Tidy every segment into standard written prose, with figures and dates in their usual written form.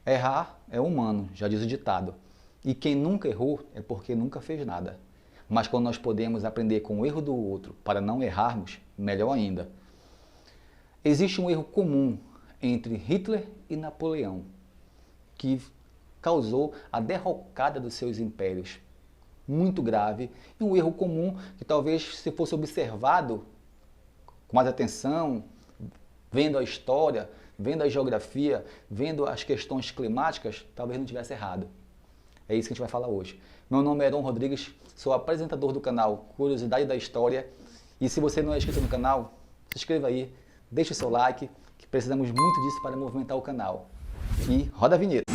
Errar é humano, já diz o ditado. E quem nunca errou é porque nunca fez nada. Mas quando nós podemos aprender com o erro do outro para não errarmos, melhor ainda. Existe um erro comum entre Hitler e Napoleão, que causou a derrocada dos seus impérios. Muito grave, e um erro comum que talvez se fosse observado com mais atenção, vendo a história, vendo a geografia, vendo as questões climáticas, talvez não tivesse errado. É isso que a gente vai falar hoje. Meu nome é Heron Rodrigues, sou apresentador do canal Curiosidade da História, e se você não é inscrito no canal, se inscreva aí, deixe o seu like, que precisamos muito disso para movimentar o canal. E roda a vinheta!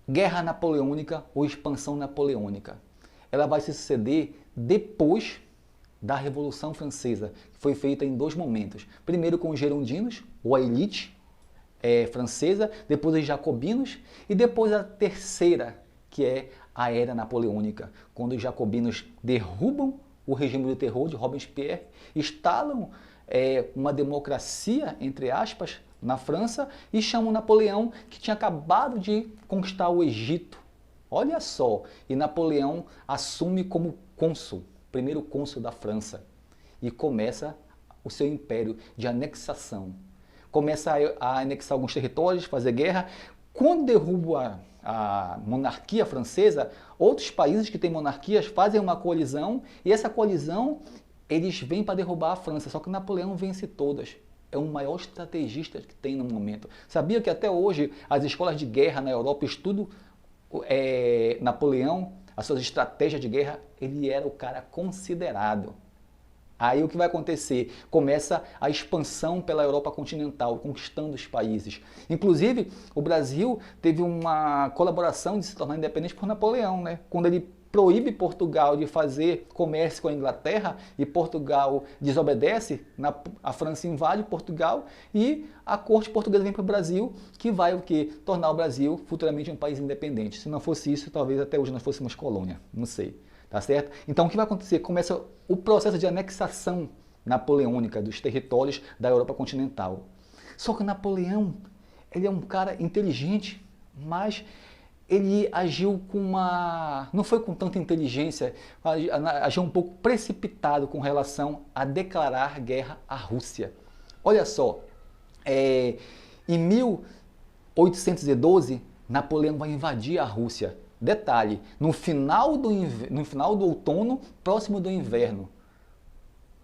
Guerra Napoleônica ou Expansão Napoleônica. Ela vai se suceder depois da Revolução Francesa, que foi feita em dois momentos. Primeiro com os girondinos, ou a elite francesa, depois os jacobinos, e depois a terceira, que é a Era Napoleônica, quando os jacobinos derrubam o regime do terror de Robespierre, instalam uma democracia, entre aspas, na França e chamam Napoleão, que tinha acabado de conquistar o Egito. Olha só, e Napoleão assume como cônsul, primeiro cônsul da França, e começa o seu império de anexação. Começa a anexar alguns territórios, fazer guerra. Quando derruba a monarquia francesa, outros países que têm monarquias fazem uma coalizão, e essa coalizão eles vêm para derrubar a França, só que Napoleão vence todas. É o maior estrategista que tem no momento. Sabia que até hoje as escolas de guerra na Europa estudam Napoleão, as suas estratégias de guerra? Ele era o cara considerado. Aí o que vai acontecer? Começa a expansão pela Europa continental, conquistando os países. Inclusive, o Brasil teve uma colaboração de se tornar independente por Napoleão, né? Quando ele proíbe Portugal de fazer comércio com a Inglaterra e Portugal desobedece, a França invade Portugal e a corte portuguesa vem para o Brasil, que vai o quê? Tornar o Brasil futuramente um país independente. Se não fosse isso, talvez até hoje nós fôssemos colônia, não sei. Tá certo? Então o que vai acontecer? Começa o processo de anexação napoleônica dos territórios da Europa continental. Só que Napoleão, ele é um cara inteligente, mas ele agiu com não foi com tanta inteligência, agiu um pouco precipitado com relação a declarar guerra à Rússia. Olha só, em 1812, Napoleão vai invadir a Rússia. Detalhe, no final do outono, próximo do inverno.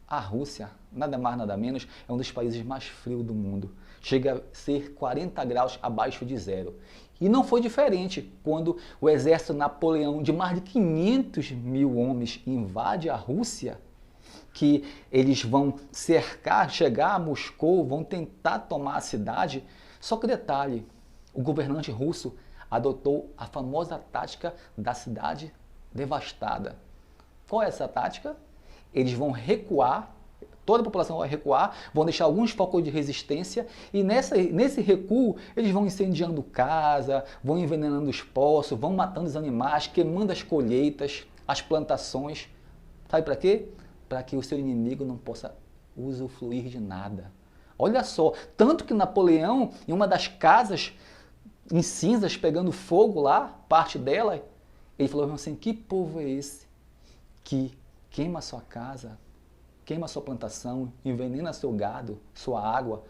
A Rússia, nada mais nada menos, é um dos países mais frios do mundo. Chega a ser 40 graus abaixo de zero. E não foi diferente quando o exército Napoleão, de mais de 500 mil homens, invade a Rússia, que eles vão cercar, chegar a Moscou, vão tentar tomar a cidade. Só que detalhe, o governante russo adotou a famosa tática da cidade devastada. Qual é essa tática? Eles vão recuar, toda a população vai recuar, vão deixar alguns focos de resistência e nesse recuo eles vão incendiando casa, vão envenenando os poços, vão matando os animais, queimando as colheitas, as plantações. Sabe para quê? Para que o seu inimigo não possa usufruir de nada. Olha só, tanto que Napoleão, em uma das casas em cinzas, pegando fogo lá, parte dela, ele falou assim: que povo é esse que queima a sua casa, queima a sua plantação, envenena seu gado, sua água?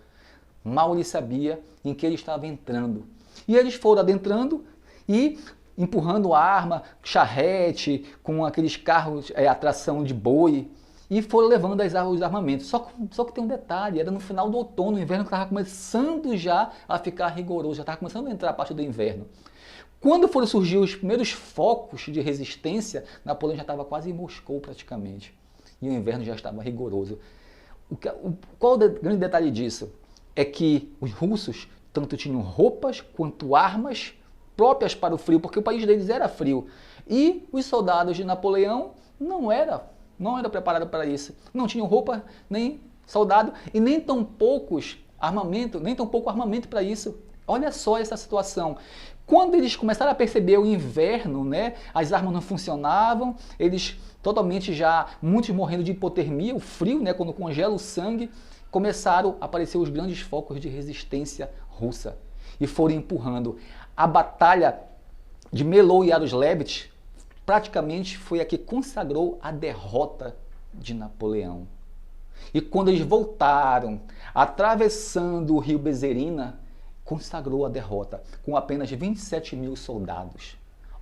Mal ele sabia em que ele estava entrando. E eles foram adentrando e empurrando arma, charrete, com aqueles carros, atração de boi, e foram levando os armamentos. Só que tem um detalhe, era no final do outono, o inverno estava começando já a ficar rigoroso, já estava começando a entrar a parte do inverno. Quando foram surgir os primeiros focos de resistência, Napoleão já estava quase em Moscou praticamente. E o inverno já estava rigoroso. Qual o grande detalhe disso? É que os russos tanto tinham roupas quanto armas próprias para o frio, porque o país deles era frio. E os soldados de Napoleão não eram preparados para isso. Não tinham roupa, nem soldado, e nem tão pouco armamento para isso. Olha só essa situação. Quando eles começaram a perceber o inverno, né, as armas não funcionavam, eles totalmente já, muitos morrendo de hipotermia, o frio, né, quando congela o sangue, começaram a aparecer os grandes focos de resistência russa e foram empurrando. A batalha de Melo e Yaroslevich praticamente foi a que consagrou a derrota de Napoleão. E quando eles voltaram, atravessando o rio Bezerina, consagrou a derrota com apenas 27 mil soldados.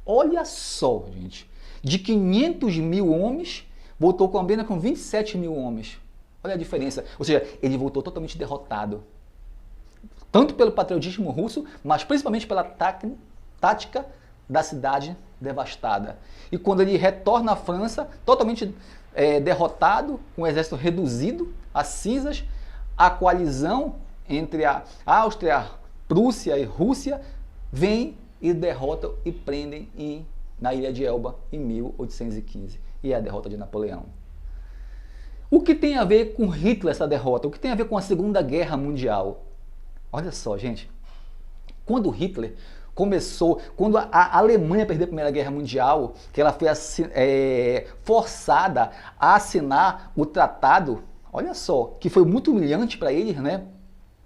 Olha só, gente, de 500 mil homens, voltou com apenas com 27 mil homens. Olha a diferença, ou seja, ele voltou totalmente derrotado. Tanto pelo patriotismo russo, mas principalmente pela tática da cidade devastada. E quando ele retorna à França, totalmente derrotado, com o exército reduzido a cinzas, a coalizão entre a Áustria, Prússia e Rússia vem e derrotam e prendem na Ilha de Elba em 1815. E é a derrota de Napoleão. O que tem a ver com Hitler essa derrota? O que tem a ver com a Segunda Guerra Mundial? Olha só, gente. Quando Hitler começou, quando a Alemanha perdeu a Primeira Guerra Mundial, que ela foi forçada a assinar o tratado, olha só, que foi muito humilhante para eles, né?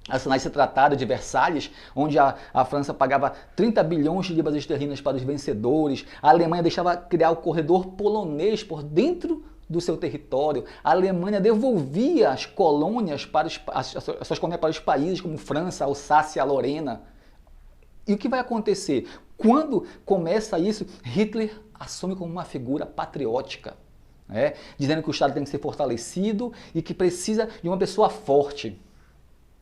Assinar esse tratado de Versalhes, onde a França pagava 30 bilhões de libras esterlinas para os vencedores, a Alemanha deixava criar o corredor polonês por dentro do seu território, a Alemanha devolvia as colônias para as suas colônias para os países como França, Alsácia, Lorena. E o que vai acontecer? Quando começa isso, Hitler assume como uma figura patriótica, né? Dizendo que o Estado tem que ser fortalecido e que precisa de uma pessoa forte.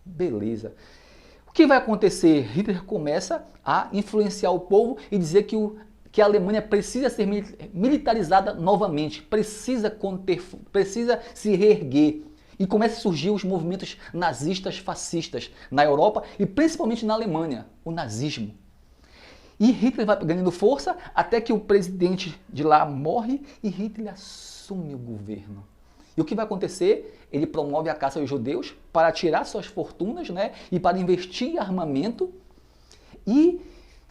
Beleza. O que vai acontecer? Hitler começa a influenciar o povo e dizer que a Alemanha precisa ser militarizada novamente, precisa se reerguer. E começa a surgir os movimentos nazistas fascistas na Europa e principalmente na Alemanha, o nazismo. E Hitler vai ganhando força até que o presidente de lá morre e Hitler assume o governo. E o que vai acontecer? Ele promove a caça aos judeus para tirar suas fortunas, né, e para investir em armamento e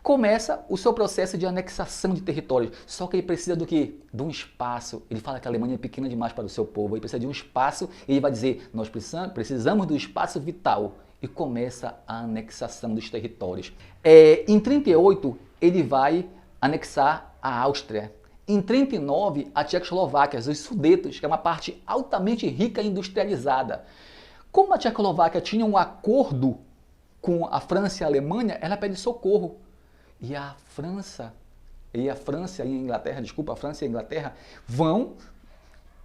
começa o seu processo de anexação de territórios. Só que ele precisa do quê? De um espaço. Ele fala que a Alemanha é pequena demais para o seu povo. Ele precisa de um espaço e ele vai dizer, nós precisamos do espaço vital. E começa a anexação dos territórios. Em 1938, ele vai anexar a Áustria. Em 1939, a Tchecoslováquia, os Sudetos, que é uma parte altamente rica e industrializada. Como a Tchecoslováquia tinha um acordo com a França e a Alemanha, ela pede socorro. E a França e a Inglaterra vão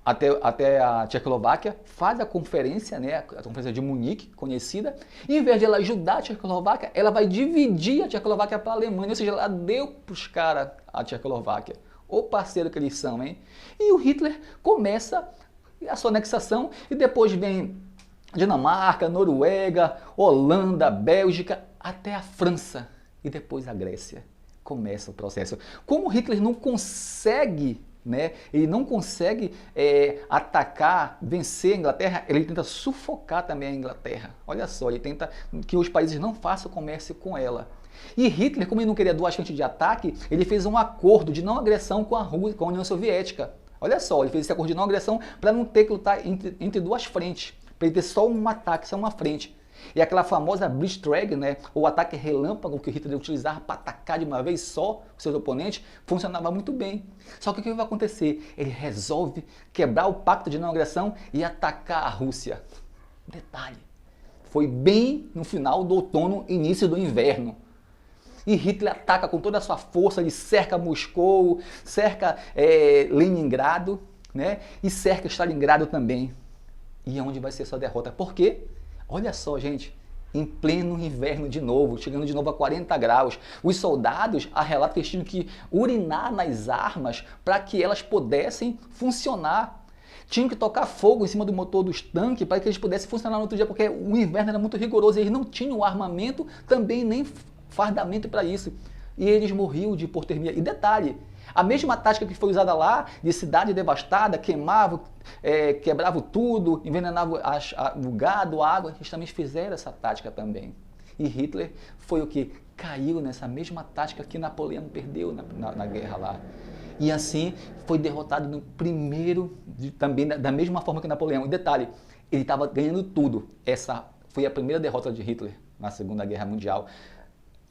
até a Tchecoslováquia, faz a conferência, né, a conferência de Munique, conhecida, e em vez de ela ajudar a Tchecoslováquia, ela vai dividir a Tchecoslováquia para a Alemanha, ou seja, ela deu para os caras a Tchecoslováquia. O parceiro que eles são, hein? E o Hitler começa a sua anexação e depois vem Dinamarca, Noruega, Holanda, Bélgica, até a França. E depois a Grécia. Começa o processo. Como Hitler não consegue, né, ele não consegue atacar, vencer a Inglaterra, ele tenta sufocar também a Inglaterra. Olha só, ele tenta que os países não façam comércio com ela. E Hitler, como ele não queria duas frentes de ataque, ele fez um acordo de não agressão com a União Soviética. Olha só, ele fez esse acordo de não agressão para não ter que lutar entre duas frentes, para ele ter só um ataque, só uma frente. E aquela famosa Blitzkrieg, né, ou ataque relâmpago que Hitler utilizava para atacar de uma vez só os seus oponentes, funcionava muito bem. Só que o que vai acontecer? Ele resolve quebrar o pacto de não agressão e atacar a Rússia. Detalhe, foi bem no final do outono, início do inverno. E Hitler ataca com toda a sua força, ele cerca Moscou, cerca Leningrado, né, e cerca Stalingrado também. E onde vai ser sua derrota? Por quê? Olha só, gente, em pleno inverno de novo, chegando de novo a 40 graus. Os soldados, a relato que eles tinham que urinar nas armas para que elas pudessem funcionar. Tinham que tocar fogo em cima do motor dos tanques para que eles pudessem funcionar no outro dia, porque o inverno era muito rigoroso e eles não tinham armamento, também nem fardamento para isso. E eles morriam de hipotermia. E detalhe, a mesma tática que foi usada lá, de cidade devastada, queimava, quebrava tudo, envenenava o gado, a água, eles também fizeram essa tática também. E Hitler foi o que? caiu nessa mesma tática que Napoleão perdeu na guerra lá. E assim foi derrotado no primeiro, também da mesma forma que Napoleão. E detalhe, ele estava ganhando tudo. Essa foi a primeira derrota de Hitler na Segunda Guerra Mundial,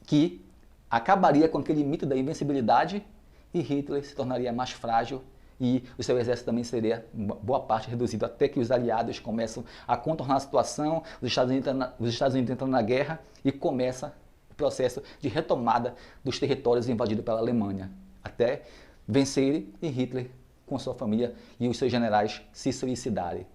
que acabaria com aquele mito da invencibilidade e Hitler se tornaria mais frágil e o seu exército também seria, boa parte, reduzido, até que os aliados começam a contornar a situação, os Estados Unidos entram na guerra e começa o processo de retomada dos territórios invadidos pela Alemanha, até vencerem e Hitler, com sua família e os seus generais, se suicidarem.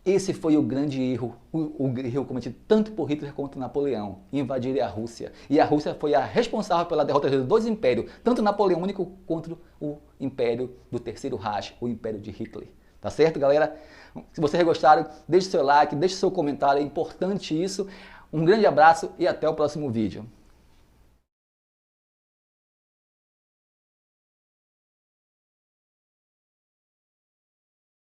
Esse foi o grande erro, o erro cometido tanto por Hitler quanto Napoleão, invadir a Rússia. E a Rússia foi a responsável pela derrota dos dois impérios, tanto napoleônico quanto o império do Terceiro Reich, o império de Hitler. Tá certo, galera? Se vocês gostaram, deixe seu like, deixe seu comentário, é importante isso. Um grande abraço e até o próximo vídeo.